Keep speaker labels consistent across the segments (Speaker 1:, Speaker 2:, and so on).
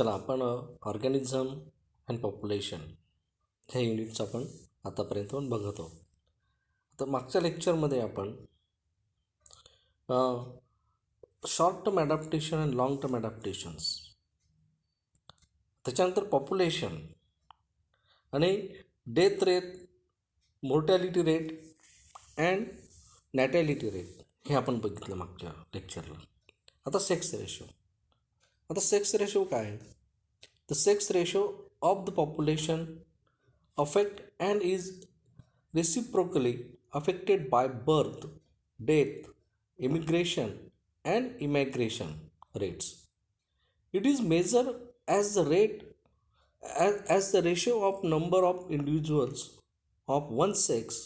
Speaker 1: चला आपण organism and population ह्या युनिट्स आपण आतापर्यंत बघत आहोत. तर मागच्या लेक्चरमध्ये आपण short term adaptation and long term adaptations, त्याच्यानंतर पॉप्युलेशन आणि death rate, mortality rate and natality rate हे आपण बघितलं मागच्या लेक्चरला. आता सेक्स रेशो. आता सेक्स रेशो काय आहे? The sex ratio of the population affect and is reciprocally affected by birth, death, immigration and immigration rates. It is measured as the rate as the ratio of number of individuals of one sex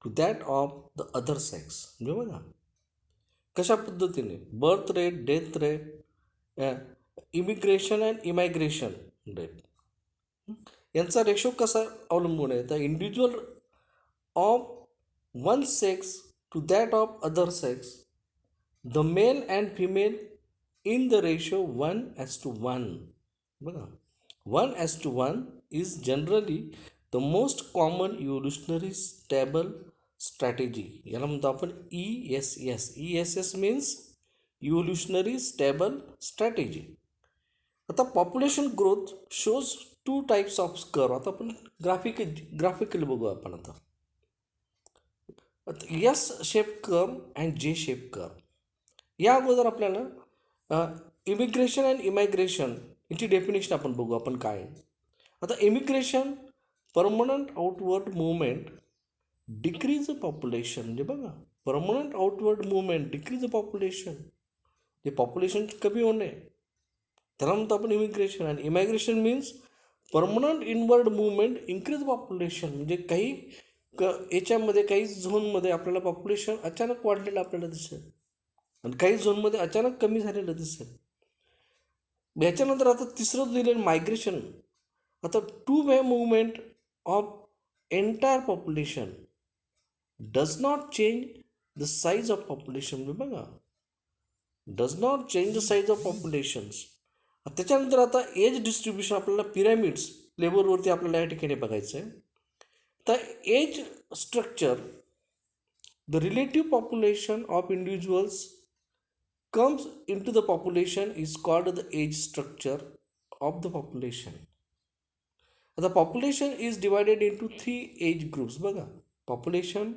Speaker 1: to that of the other sex. म्हणजे बघा कशा पद्धतीने birth rate, death rate, immigration and emigration rate यांचा ratio कसा अवलंबून आहे? तर individual of one sex to that of other sex, the male and female in the ratio 1:1. बघा 1:1 is generally the most common evolutionary stable strategy. याला म्हणतो आपण ESS. ESS means evolutionary stable strategy. आता population growth shows 2 types of curve. आता आपण graphically बघू आपण आता. एस शेप कर्व अँड जे शेप कर्व. या अगोदर आपल्याला इमिग्रेशन अँड इमायग्रेशन याची डेफिनेशन आपण बघू आपण काय आहे. आता immigration permanent outward movement decrease population. म्हणजे बघा permanent outward movement decrease population, जे पॉप्युलेशन कमी होणे त्याला म्हणतो आपण इमिग्रेशन. आणि emigration means permanent inward movement increase population. म्हणजे काही याच्यामध्ये काही झोनमध्ये आपल्याला पॉप्युलेशन अचानक वाढलेलं आपल्याला दिसेल आणि काही झोनमध्ये अचानक कमी झालेलं दिसेल. याच्यानंतर आता तिसरं दिलेलं मायग्रेशन. आता two way movement of entire population does not change the size of population. बघा does not change the size of populations. त्याच्यानंतर आता एज डिस्ट्रीब्युशन आपल्याला पिरॅमिड्स लेवलवरती आपल्याला या ठिकाणी बघायचं आहे. तर age structure, the relative population of individuals comes in to the population is called the age structure of the population. आता population is divided into 3 age groups. बघा पॉप्युलेशन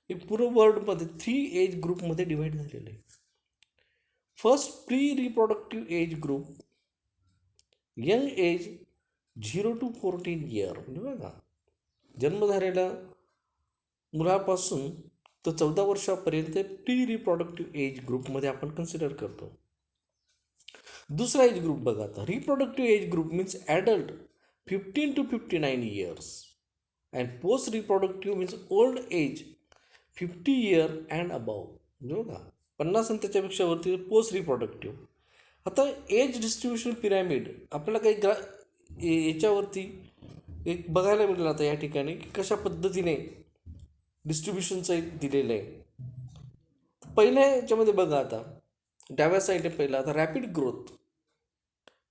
Speaker 1: हे पूर्ण वर्ल्डमध्ये 3 एज ग्रुपमध्ये डिवाईड झालेलं आहे. First pre reproductive age group, young age 0 to 14 year. म्हणजे बघा जन्म झालेल्या मुलापासून तर 14 वर्षापर्यंत प्री रिप्रोडक्टिव्ह एज ग्रुपमध्ये आपण कन्सिडर करतो. दुसरा एज ग्रुप बघा आता reproductive age group means adult 15 to 59 years and post reproductive means old age 50 year and above. म्हणजे बघा 50 आणि त्याच्यापेक्षा वरती पोस्ट रिप्रोडक्टिव्ह. आता एज डिस्ट्रीब्युशन पिरॅमिड आपल्याला काही याच्यावरती एक बघायला मिळेल आता या ठिकाणी की कशा पद्धतीने डिस्ट्रीब्युशनचं एक दिलेलं आहे. पहिल्या याच्यामध्ये बघा आता डाव्या साईडने पहिला आता रॅपिड ग्रोथ.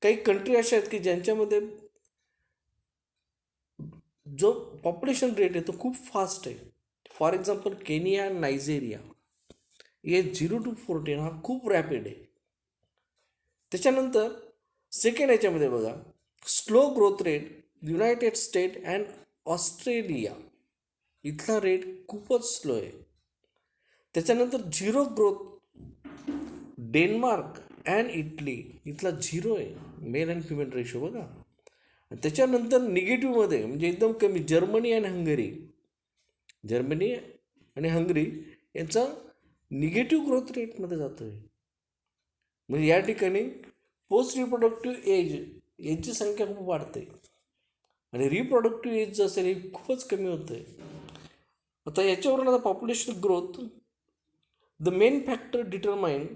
Speaker 1: काही कंट्री अशा आहेत की ज्यांच्यामध्ये जो पॉप्युलेशन रेट आहे तो खूप फास्ट आहे. For example Kenya, Nigeria. Age 0 to 14 हा खूप रॅपिड आहे. त्याच्यानंतर सेकंड याच्यामध्ये बघा slow growth rate, United state and Australia. इथला रेट खूपच स्लो आहे. त्याच्यानंतर zero growth Denmark and Italy. इथला 0 आहे मेल अँड फिमेल रेशो. बघा त्याच्यानंतर निगेटिव्हमध्ये म्हणजे एकदम कमी जर्मनी आणि हंगरी. जर्मनी आणि हंगरी यांचा निगेटिव्ह ग्रोथ रेटमध्ये जातो आहे. म्हणजे या ठिकाणी पोस्ट रिप्रोडक्टिव्ह एज यांची संख्या खूप वाढते आणि रिप्रोडक्टिव्ह एज जे असेल हे खूपच कमी होतं आहे. आता याच्यावरून आता population growth, the main factor determine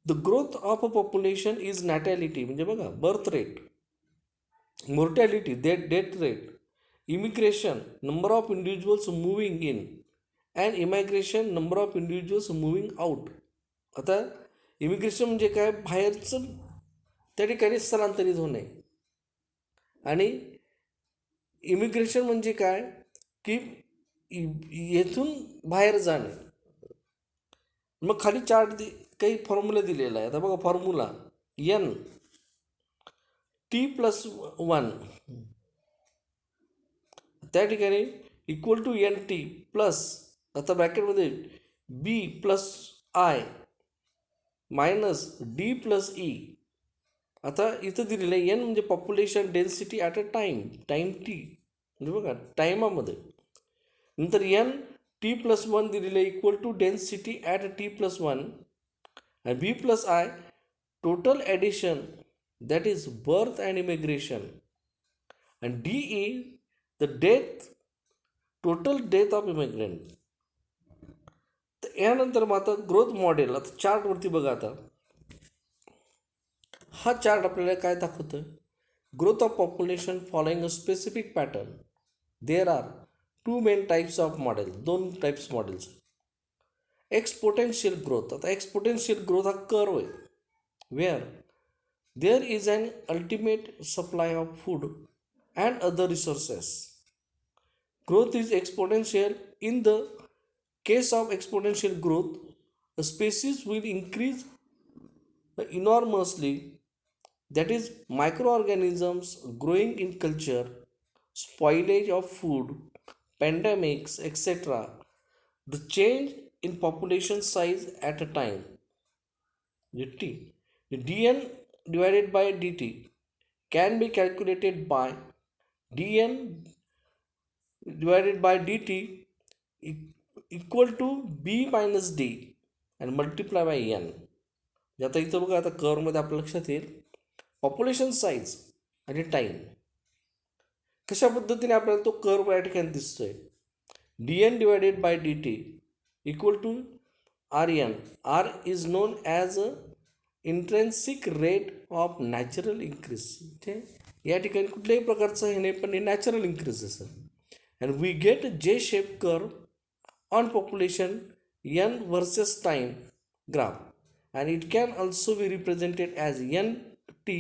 Speaker 1: the growth of a population is natality. म्हणजे बघा birth rate, mortality, death rate, immigration, number of individuals moving in and emigration, number of individuals moving out. आता immigration म्हणजे काय? बाहेरचं त्या ठिकाणी स्थलांतरित होणे. आणि इमिग्रेशन म्हणजे काय की येथून बाहेर जाणे. मग खाली चार्ट काही फॉर्म्युला दिलेला आहे. आता बघा फॉर्म्युला एन T+1 त्या ठिकाणी equal to N T plus, आता ब्रॅकेटमध्ये B plus I minus D plus E. आता इथं दिलेलं आहे एन म्हणजे population density at a time T, म्हणजे बघा टायमामध्ये. नंतर एन T+1 दिलेलं आहे equal to density at T+1 आणि B plus I total addition that is birth and immigration आणि D E the death total death of immigrant. तर यानंतर मग आता ग्रोथ मॉडेल, आता चार्टवरती बघा. आता हा चार्ट आपल्याला काय दाखवतं, growth of population following a specific pattern. There are two main types of model, दोन टाईप्स मॉडेल्स. एक्सपोटेन्शियल ग्रोथ, आता एक्सपोटेन्शियल ग्रोथ हा कर्व आहे where there is an ultimate supply of food and other resources. Growth is exponential. In the case of exponential growth, a species will increase enormously. That is, microorganisms growing in culture, spoilage of food, pandemics, etc. The change in population size at a time. T. The dn divided by dt can be calculated by dn divided by dt equal to b minus d and multiply by n. आता इथं बघा, आता कर्वमध्ये आपल्या लक्षात येईल population size आणि time कशा पद्धतीने आपल्याला तो कर्व या ठिकाणी दिसतोय. D N divided by D T equal to R N. R is known as a intrinsic rate of natural increase. या ठिकाणी कुठल्याही प्रकारचं हे नाही, पण हे नॅचरल इन्क्रीज असेल. And we get a J-shaped curve on population n versus time graph, and it can also be represented as nt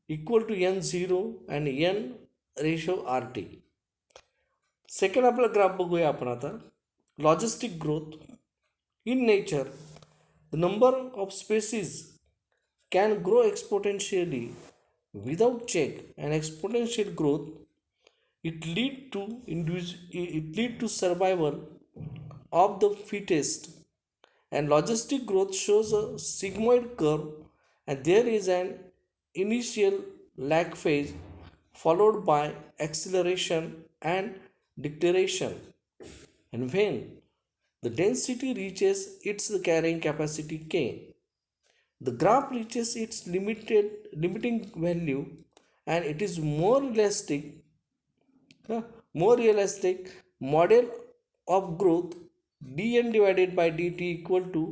Speaker 1: equal to n0 and n ratio rt. Second आपला ग्राफ बघूया आपण आता. Logistic growth in nature the number of species can grow exponentially without check and exponential growth it lead to survival of the fittest. And logistic growth shows a sigmoid curve, and there is an initial lag phase followed by acceleration and deceleration. And when the density reaches its carrying capacity k, the graph reaches its limiting value, and it is more realistic model of growth. dn divided by dt equal to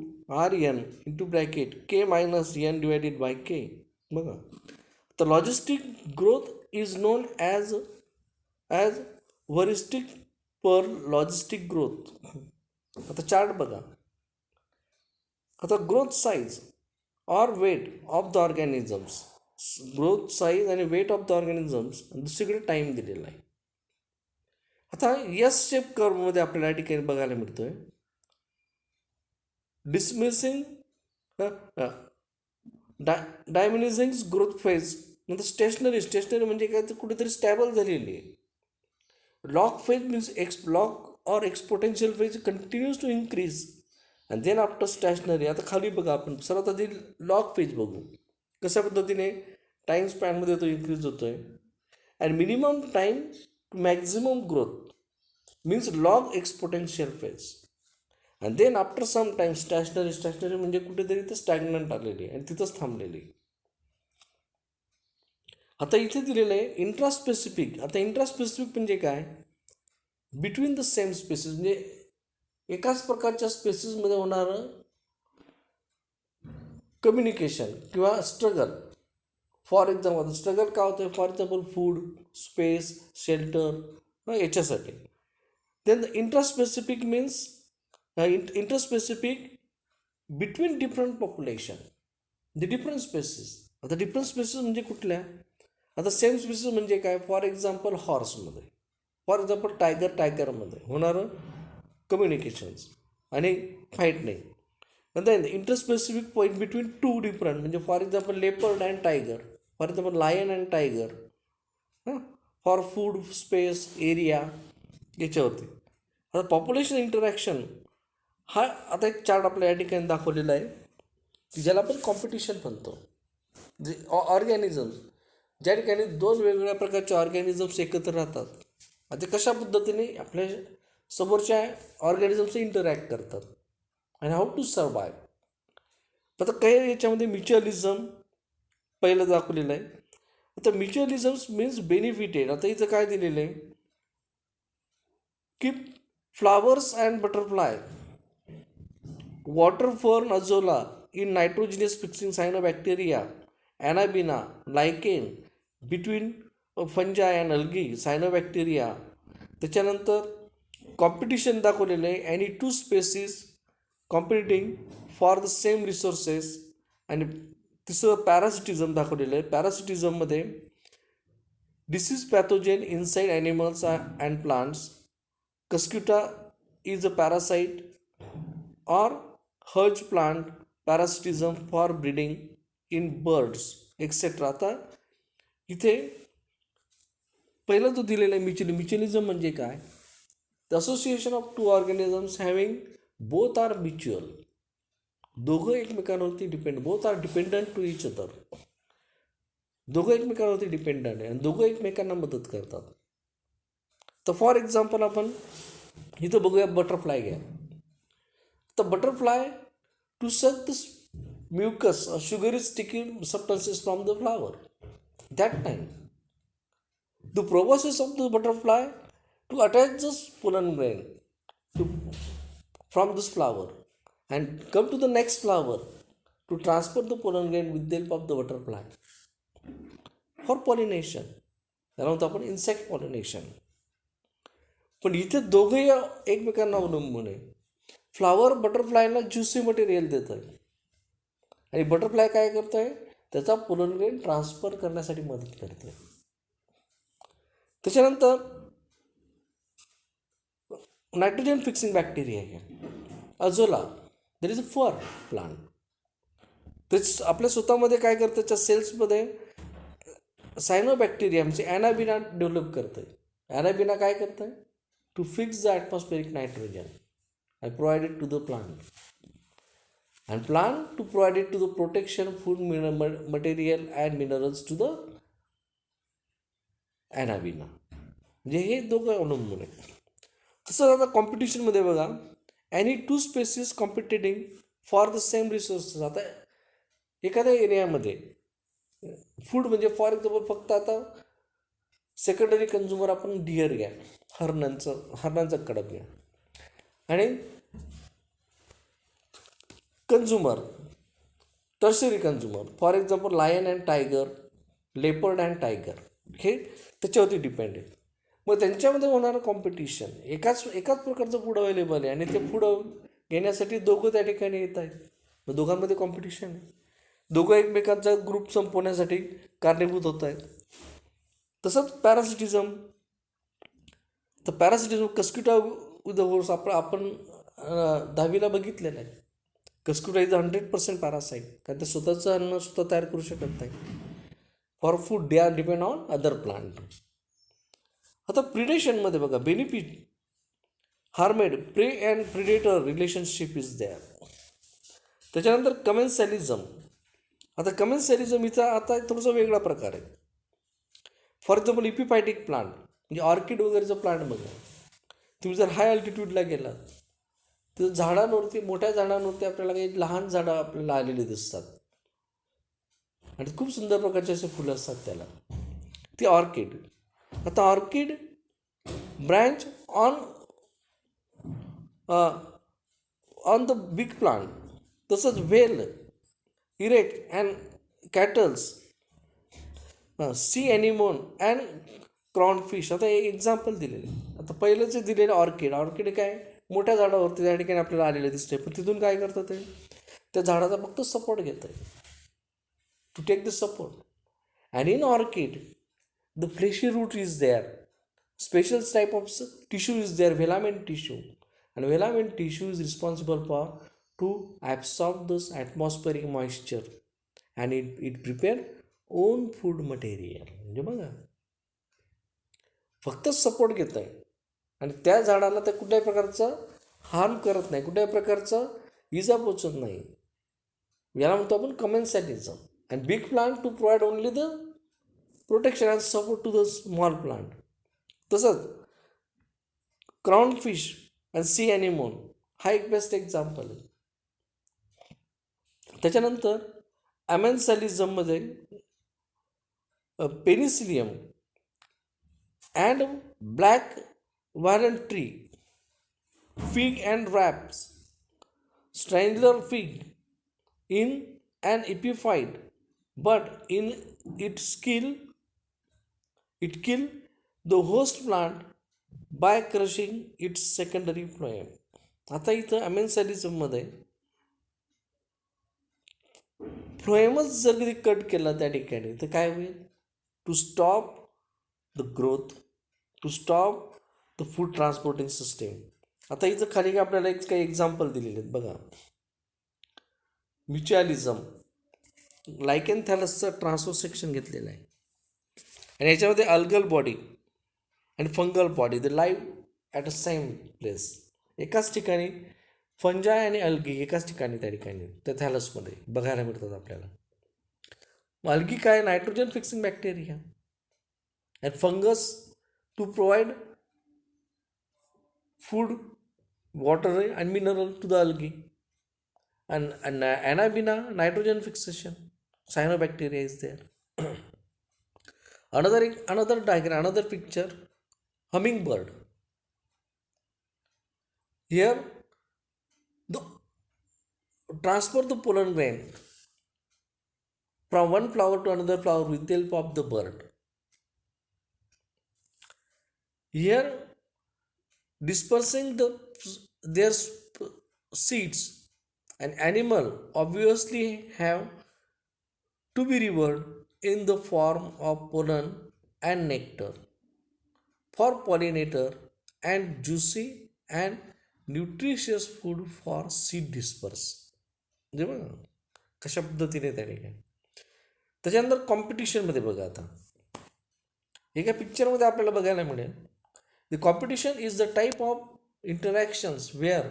Speaker 1: rn into bracket k minus n divided by k. बघा, the logistic growth is known as heuristic per logistic growth. आता chart बघा. आता growth size or weight of the organisms, growth size आणि weight of the organisms, दुसरीकडे time दिलेला आहे. आता S shape कर्वमध्ये आपल्याला या ठिकाणी बघायला मिळतोय डिसमिसिंग डायमिनिझिंग ग्रोथ फेज. नंतर स्टेशनरी म्हणजे काय, तर कुठेतरी स्टॅबल झालेली आहे. Log phase means log or exponential phase continues to increase and then after stationary. आता खाली बघा, आपण सर्वात आधी लॉग फेज बघू कशा पद्धतीने टाईम स्पॅनमध्ये तो इन्क्रीज होतो आहे. And minimum time to maximum growth means log exponential phase. आणि then after some time stationary म्हणजे कुठेतरी ते स्टॅग्नंट आलेली आहे आणि तिथंच थांबलेली. आता इथे दिलेलं आहे इंट्रास्पेसिफिक. आता इंट्रास्पेसिफिक म्हणजे काय, बिटवीन द सेम स्पेसिस, म्हणजे एकाच प्रकारच्या स्पेसिसमध्ये होणारं कम्युनिकेशन किंवा स्ट्रगल. फॉर एक्झाम्पल स्ट्रगल काय होतं, for example food, space, shelter याच्यासाठी. Then intraspecific means interspecific between different population, the different species. आता डिफरंट स्पेसिस म्हणजे कुठल्या? आता सेम स्पेसिस म्हणजे काय? फॉर एक्झाम्पल हॉर्समध्ये, फॉर एक्झाम्पल टायगरमध्ये होणारं कम्युनिकेशन्स आणि फाईट नाही. नंतर interspecific point between two different, म्हणजे for example leopard and tiger, for example lion and tiger, हां, फॉर फूड स्पेस एरिया याच्यावरती. आता पॉप्युलेशन इंटरॅक्शन हा आता एक चार्ट आपल्या या ठिकाणी दाखवलेला आहे, ज्याला आपण कॉम्पिटिशन म्हणतो. जे ऑर्गॅनिझम्स, ज्या ठिकाणी दोन वेगवेगळ्या प्रकारचे ऑर्गॅनिझम्स एकत्र राहतात आणि ते कशा पद्धतीने आपल्या समोरच्या ऑर्गॅनिझमशी इंटरॅक्ट करतात आणि हाऊ टू सर्वाईव्ह. आता काही याच्यामध्ये म्युच्युअलिझम पहिलं दाखवलेलं आहे. आता म्युच्युअलिझम्स मीन्स बेनिफिटेड. आता इथं काय दिलेलं आहे की flowers and butterfly water fern azolla in nitrogenous fixing cyanobacteria anabina lichen between fungi and algae cyanobacteria. त्याच्यानंतर कॉम्पिटिशन दाखवलेलं आहे, आणि two species competing for the same resources. आणि तिसरं पॅरासिटिझम दाखवलेलं आहे. पॅरासिटिझममध्ये disease pathogen inside animals and plants, cuscuta is a parasite or herb plant parasitism for breeding in birds etcetera. आता इथे पहिलं जो दिलेला आहे म्युच्युअलिझम म्हणजे काय? The association of two organisms having both are mutual, दोघं एकमेकांवरती both are dependent to each other, दोघं एकमेकांवरती डिपेंडंट आहे आणि दोघं एकमेकांना मदत करतात. तर फॉर एक्झाम्पल आपण इथं बघूया, बटरफ्लाय घ्या. The butterfly to suck the mucus or sugary sticky substances from the flower. That time, the proboscis of the butterfly to attach this pollen grain to, from this flower and come to the next flower to transfer the pollen grain with the help of the butterfly for pollination. त्याला म्हणतो आपण insect pollination. पण इथे दोघंही एकमेकांना अवलंबून आहे. Flower बटरफ्लायला juicy material देतं आहे आणि बटरफ्लाय काय करतं आहे, त्याचा पोलन ग्रेन ट्रान्सफर करण्यासाठी मदत करते. त्याच्यानंतर नायट्रोजन फिक्सिंग बॅक्टेरिया आहे azolla, that is a fern plant. तेच आपल्या स्वतःमध्ये काय करतं, त्याच्या सेल्समध्ये सायनोबॅक्टेरिया म्हणजे ॲनाबिना डेव्हलप करतं आहे. ॲनाबिना काय करतं आहे, to fix the atmospheric nitrogen and provide it to the plant, and plant to provide it to the protection food material and minerals to the anabaena. म्हणजे हे दोघं अवलंबून आहे. तसं आता कॉम्पिटिशनमध्ये बघा, any two species competing for the same resources. आता एखाद्या एरियामध्ये फूड म्हणजे फॉर एक्झाम्पल फक्त आता सेकंडरी कन्झ्युमर आपण डिअर घ्या, हरणांचा कडक घ्या, आणि consumer tertiary consumer for example lion and tiger, leopard and tiger, हे त्याच्यावरती डिपेंड आहे. मग त्यांच्यामध्ये होणारं कॉम्पिटिशन, एकाच प्रकारचं फूड अवेलेबल आहे आणि ते फूड घेण्यासाठी दोघं त्या ठिकाणी येत आहेत. मग दोघांमध्ये कॉम्पिटिशन आहे, दोघं एकमेकांचा ग्रुप संपवण्यासाठी कारणीभूत होत आहेत. तसंच पॅरासिटिझम. तर पॅरासिटिझम कस्क्युटा विथ द होर्स आपण 10वीला बघितलेलं आहे. कस्क्युटा इज 100% पॅरासाईट, कारण ते स्वतःचं अन्न स्वतः तयार करू शकत नाही. For food they are depend on other plant. आता प्रिडेशनमध्ये बघा, benefit harmed prey and predator relationship is there. त्याच्यानंतर कमेन्सॅलिझम. आता कमेन्सॅलिझम हिचा आता थोडासा वेगळा प्रकार आहे. फॉर एक्झाम्पल इपिफायटिक प्लांट म्हणजे ऑर्किड वगैरेचं प्लांट बघा, तुम्ही जर हाय अल्टिट्यूडला गेलात तर झाडांवरती, मोठ्या झाडांवरती आपल्याला काही लहान झाडं आपल्याला आलेली दिसतात आणि खूप सुंदर प्रकारचे असे फुलं असतात त्याला, ती ऑर्किड. आता orchid branch on the big plant. तसंच व्हेल, इरेक्ट and cattles, sea anemone and clownfish. आता एक एक्झाम्पल दिलेले. आता पहिलं जे दिलेलं ऑर्किड काय मोठ्या झाडावरती त्या ठिकाणी आपल्याला आलेलं दिसतंय, पण तिथून काय करतं, ते त्या झाडाचा फक्त सपोर्ट घेत आहे. to take the support. And in orchid, the fleshy root is there. Special type of tissue is there, velamen tissue. And velamen tissue is responsible for to absorb this atmospheric moisture and it prepare own food material. म्हणजे बघा फक्त support घेत आहे आणि त्या झाडाला त्या कुठल्याही प्रकारचं हार्म करत नाही, कुठल्याही प्रकारचं इजा पोचत नाही. याला म्हणतो आपण commensalism. And big plant to provide only the protection and support to the small plant. तसंच crown fish and sea anemone हा एक बेस्ट एक्झाम्पल आहे. त्याच्यानंतर ॲमेन्सॅलिझममध्ये penicillium and black walnut tree, fig and wraps, strangler fig in an epiphyte, but in its it kill the host plant by crushing its secondary phloem. आता इथं ॲमेन्सॅलिझममध्ये फ्लोएमच जर कधी cut केला त्या ठिकाणी तर काय होईल? To stop the growth, to stop the food transporting system. आता इथं खाली आपल्याला एक काही एक्झाम्पल दिलेले आहेत बघा. म्युच्युअलिझम, लायकेन थॅलसचं ट्रान्सफर सेक्शन घेतलेलं आहे आणि याच्यामध्ये अल्गल बॉडी आणि fungal body the live at a same place. एकाच ठिकाणी फंजाय आणि अल्गी एकाच ठिकाणी त्या ठिकाणी त्या थॅलसमध्ये बघायला मिळतात आपल्याला. अल्गी काय? Nitrogen fixing bacteria and fungus to provide food, water and mineral to the algae. And Anabina, nitrogen fixation, cyanobacteria is there. Another diagram, another picture, hummingbird. Here, the transport the pollen grain from one flower to another flower with the help of the bird. Here, dispersing their seeds, an animal obviously have to be reared in the form of pollen and nectar for pollinator and juicy and nutritious food for seed disperse. म्हणजे बघा कशा पद्धतीने त्या ठिकाणी. त्याच्यानंतर कॉम्पिटिशनमध्ये बघा आता एका पिक्चरमध्ये आपल्याला बघायला मिळेल. The competition is the type of interactions where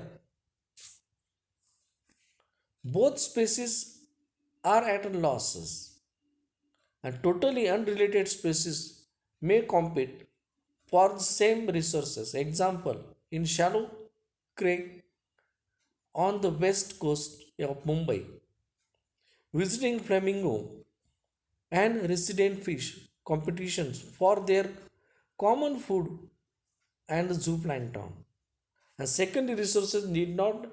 Speaker 1: both species are at losses and totally unrelated species may compete for the same resources. Example, in shallow creek on the west coast of Mumbai, visiting flamingo and resident fish competitions for their common food and the zooplankton. And secondary resources need not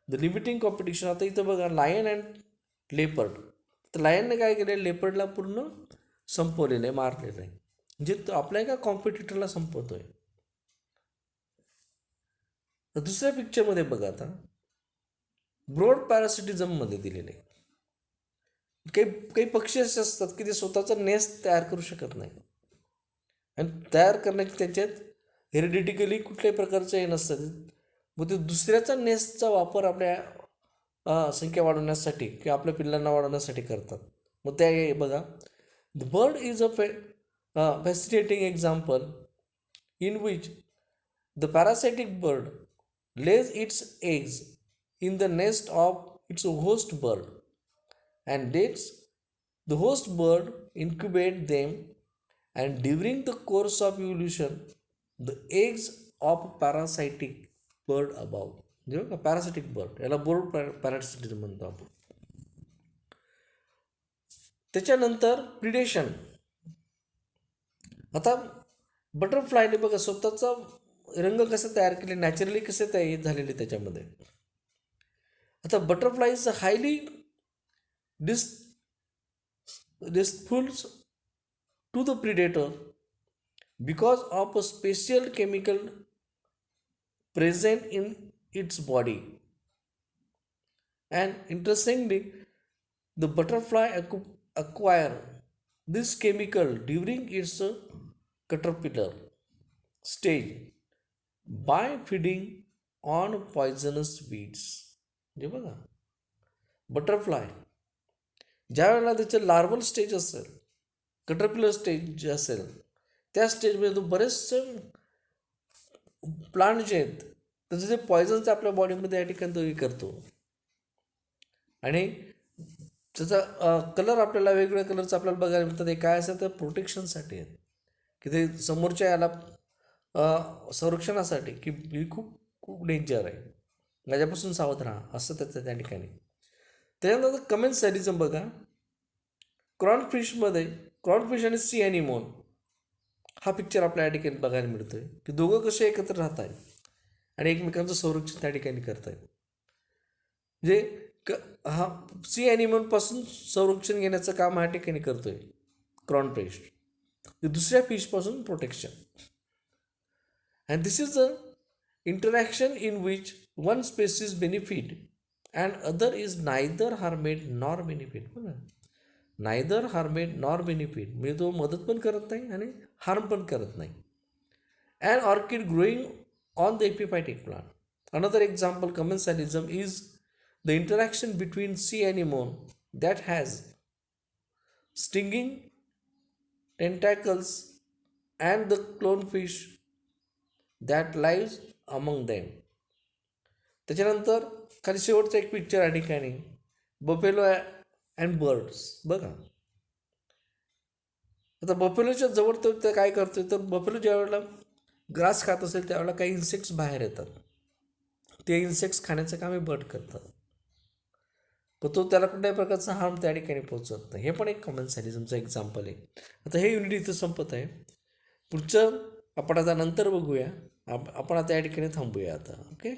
Speaker 1: the limiting competition. आता इथं बघा lion and leopard. तर लायनने काय केलं आहे? लेपर्डला पूर्ण संपवलेलं आहे, मारलेलं आहे. म्हणजे तो आपल्या एका कॉम्पिटिटरला संपवतो आहे. तर दुसऱ्या पिक्चरमध्ये बघा आता ब्रॉड पॅरासिटिझममध्ये दिलेले काही काही पक्षी असे असतात की ते स्वतःचा नेस्ट तयार करू शकत नाही आणि तयार करण्याची त्यांच्यात हेरिडिटिकली कुठल्याही प्रकारचं हे नसतं. मग ते दुसऱ्याचा नेस्टचा वापर आपल्या संख्या वाढवण्यासाठी किंवा आपल्या पिल्लांना वाढवण्यासाठी करतात. मग त्या बघा the bird is a fascinating example in which the parasitic bird lays its eggs in the nest of its host bird and lets the host bird incubate them, and during the course of evolution the eggs of parasitic bird above. म्हणजे parasitic bird याला board parasitism म्हणतो आपण. त्याच्यानंतर predation. आता बटरफ्लायने बघा स्वतःचा रंग कसे तयार केले, नॅचरली कसे तयार झालेले त्याच्यामध्ये. आता butterfly is highly distasteful to the predator because of a special chemical present in its body. And interestingly, the butterfly acquire this chemical during its caterpillar stage by feeding on poisonous weeds. जे बघा butterfly ज्या वेळेला त्याचं larval stage असेल, कटरपिलर stage जे असेल, त्या स्टेजमध्ये तो बरेचसे प्लांट जे आहेत त्याचे जे पॉयझन्स आपल्या बॉडीमध्ये या ठिकाणी तो हे करतो आणि त्याचा कलर आपल्याला वेगवेगळ्या कलरचं आपल्याला बघायला मिळतं. ते काय असेल तर प्रोटेक्शनसाठी आहेत, की ते समोरच्या याला संरक्षणासाठी, की ही खूप खूप डेंजर आहे, माझ्यापासून सावध राहा असं त्याचं त्या ठिकाणी. त्याच्यानंतर कमेंट सॅलिझम बघा. क्रॉनफिश आणि सी ॲनिमोन हा पिक्चर आपल्या या ठिकाणी बघायला मिळतोय, की दोघं कसे एकत्र राहत आहेत आणि एकमेकांचं संरक्षण त्या ठिकाणी करत आहेत. म्हणजे हा सी ॲनिमलपासून संरक्षण घेण्याचं काम ह्या ठिकाणी करतोय क्रॉनफिश, दुसऱ्या फिशपासून protection. And this is a interaction in which one species benefit and other is neither harmed nor benefit. Neither harmed nor benefit म्हणजे तो मदत पण करत नाही आणि हार्म पण करत नाही. And orchid growing on the epiphytic plant. Another example commensalism is the interaction between sea anemone that has stinging tentacles and the clownfish that lives among them. त्याच्यानंतर खाली शेवटचा एक पिक्चर या ठिकाणी बफेलो अँड बर्ड्स बघा. आता बफेलोच्या जवळ तर काय करतोय, तर बफेलो ज्या वेळेला ग्रास खात असेल त्यावेळेला काही इन्सेक्ट्स बाहेर येतात, ते इन्सेक्ट्स खाण्याचं काम हे बर्ड करतात, तर तो त्याला कुठल्याही प्रकारचा हार्म त्या ठिकाणी पोहोचत नाही. हे पण एक कमेन्सॅलिझमचं एक्झाम्पल आहे. आता हे युनिट इथं संपत आहे. पुढचं आपण आता नंतर बघूया. आपण आता या ठिकाणी थांबूया आता. ओके.